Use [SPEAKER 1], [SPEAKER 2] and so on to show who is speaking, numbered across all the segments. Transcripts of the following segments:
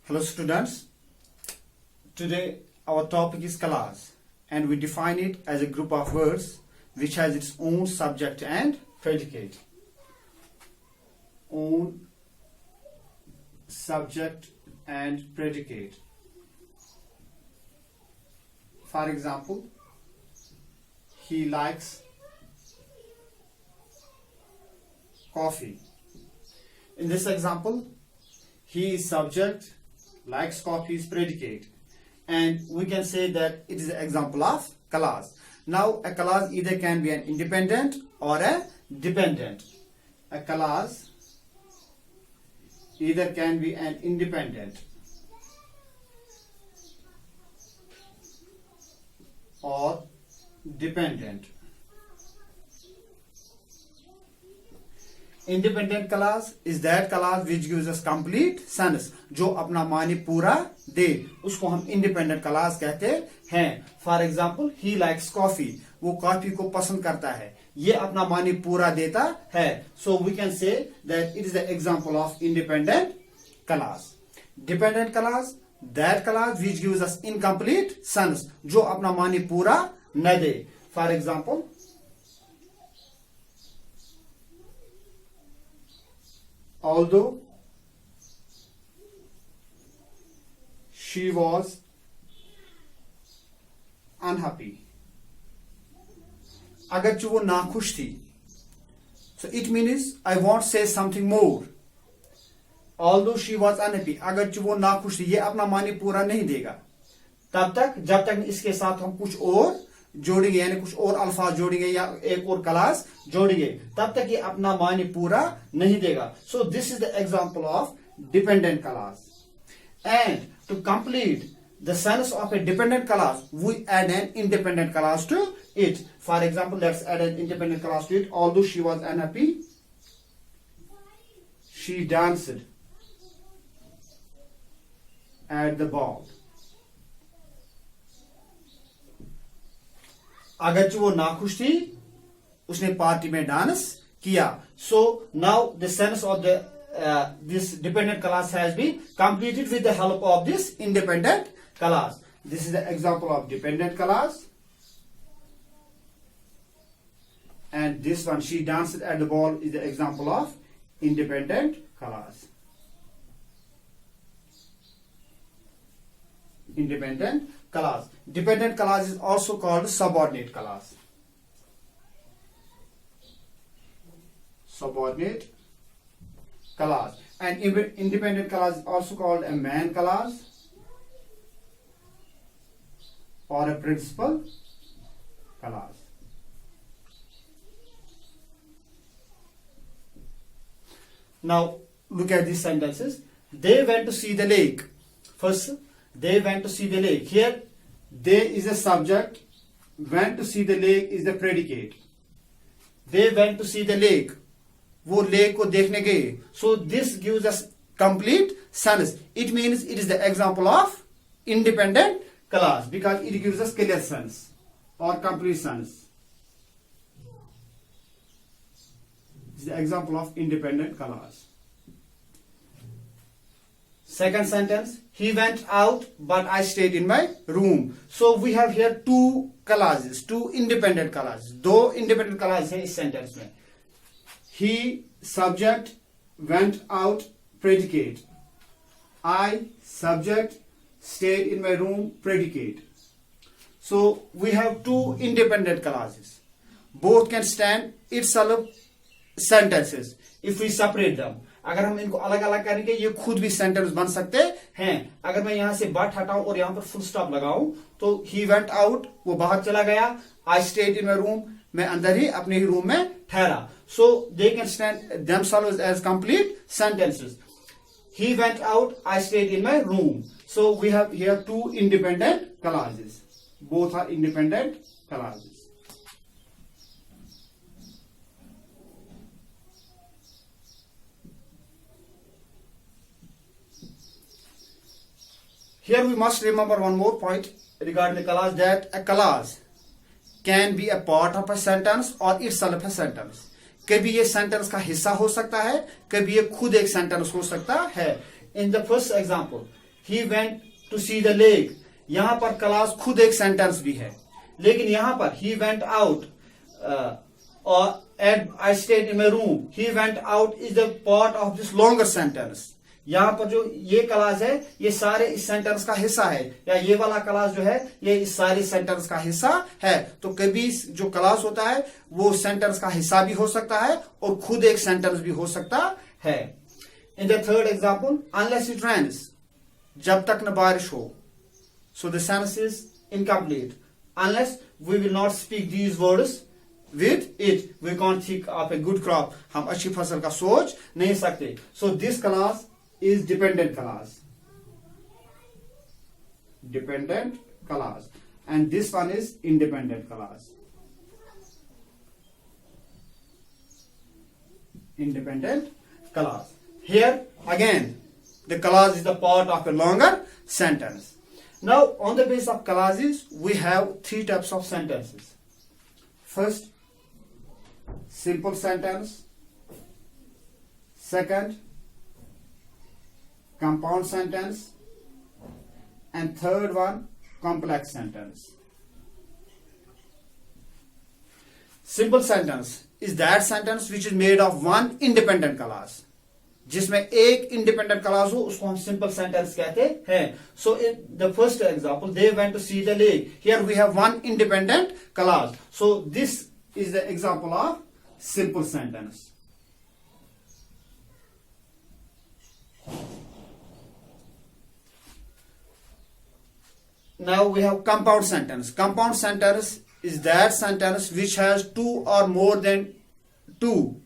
[SPEAKER 1] Hello students, today our topic is class and we define it as a group of words which has its own subject and predicate. Own subject and predicate. For example, he likes coffee. In this example, he is subject, likes coffee is predicate, and we can say that it is an example of clause. Now a clause either can be an independent or a dependent. A clause either can be an independent or dependent. Independent clause is that clause which gives us complete sentence, जो अपना मानी पूरा दे, उसको हम independent clause कहते हैं. For example, he likes coffee. वो coffee को पसंद करता है, ये अपना मानी पूरा देता है. So we can say that it is the example of independent clause. Dependent clause, that clause which gives us incomplete sentence, जो अपना मानी पूरा न दे. For example, although she was unhappy. अगरचे वो नाखुश थी, so it means I want to say something more. Although she was unhappy, अगरचे वो नाखुश थी, ये अपना मानी पूरा नहीं देगा तब तक जब तक इसके साथ हम कुछ और जोड़ेंगे, यानी कुछ और अल्फाज जोड़ेंगे या एक और क्लास जोड़ेंगे, तब तक ये अपना मानी पूरा नहीं देगा. So this is the example of dependent clause. And to complete the sense of a dependent clause we add an independent clause to it. For example, let's add an independent clause to it. Although she was unhappy, she danced at the ball. अगरचे वो नाखुश थी, उसने party में dance किया. So now the sense of the this dependent clause has been completed with the help of this independent class. This is the example of dependent clause. And this one, she danced at the ball, is the example of independent class. Independent clause. Dependent clause is also called subordinate clause. Subordinate clause. And independent clause is also called a main clause or a principal clause. Now look at these sentences. They went to see the lake. First, they went to see the lake. Here, they is a subject. Went to see the lake is the predicate. They went to see the lake. वो lake को देखने गए. So this gives us complete sentence. It means it is the example of independent clause because it gives us clear sentence or complete sentence. It is the example of independent clause. Second sentence, he went out but I stayed in my room. So we have here two clauses, two independent clauses. दो independent clauses हैं इस sentence में. He subject, went out predicate. I subject, stayed in my room predicate. So we have two independent clauses. Both can stand itself sentences if we separate them. अगर हम इनको अलग अलग करेंगे ये खुद भी सेंटेंस बन सकते हैं. अगर मैं यहां से बट हटाऊं और यहां पर फुल स्टॉप लगाऊं तो ही वेंट आउट, वो बाहर चला गया. आई स्टेड इन माई रूम, मैं अंदर ही अपने ही रूम में ठहरा. So they can stand themselves as complete sentences. He went out, I stayed in my room. So we have here two independent clauses. Both are independent clauses. Here we must remember one more point regarding the clause, that a clause can be a part of a sentence or itself a sentence. कभी ये sentence का हिस्सा हो सकता है, कभी ये खुद एक सेंटेंस हो सकता है. In the first example, he went to see the lake. यहां पर क्लास खुद एक सेंटेंस भी है, लेकिन यहां पर he went out or and I stayed in my room. He went out is the part of this longer sentence. यहां पर जो ये क्लास है ये सारे इस सेंटेंस का हिस्सा है, या ये वाला क्लास जो है ये इस सारे सेंटेंस का हिस्सा है. तो कभी जो क्लास होता है वो सेंटेंस का हिस्सा भी हो सकता है और खुद एक सेंटेंस भी हो सकता है. In the third example, unless it rains, जब तक न बारिश हो. So the sentence is incomplete. Unless we will not speak these words with it, we can't think of a good crop. हम अच्छी फसल का सोच नहीं सकते. So this class is dependent class. Dependent class. And this one is independent class. Independent class. Here again, the class is the part of a longer sentence. Now on the basis of classes, we have three types of sentences. First, simple sentence. Second, compound sentence. And third one, complex sentence. Simple sentence is that sentence which is made of one independent clause. जिसमें एक independent clause हो उसको हम simple sentence कहते हैं. So in the first example, they went to see the lake. Here we have one independent clause. So this is the example of simple sentence. Now we have compound sentence. Compound sentence is that sentence which has two or more than two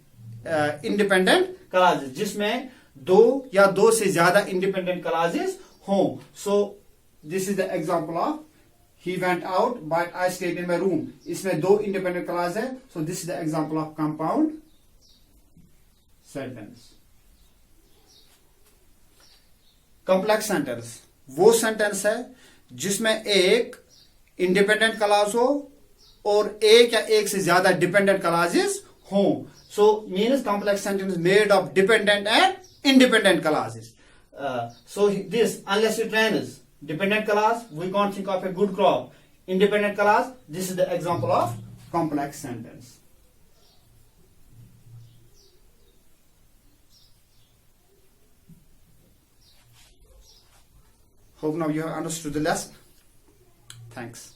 [SPEAKER 1] independent clauses, जिसमें दो या दो से ज्यादा independent clauses हों. So this is the example of he went out but I stayed in my room. इसमें दो independent clause है. So this is the example of compound sentence. Complex sentence वो sentence है जिसमें एक independent clause हो और एक या एक से ज्यादा dependent clauses हों. So means complex sentence made of dependent and independent clauses. So this, unless it rains, dependent clause, we can't think of a good crop. Independent clause, this is the example of complex sentence. Hope now you have understood the lesson. Thanks.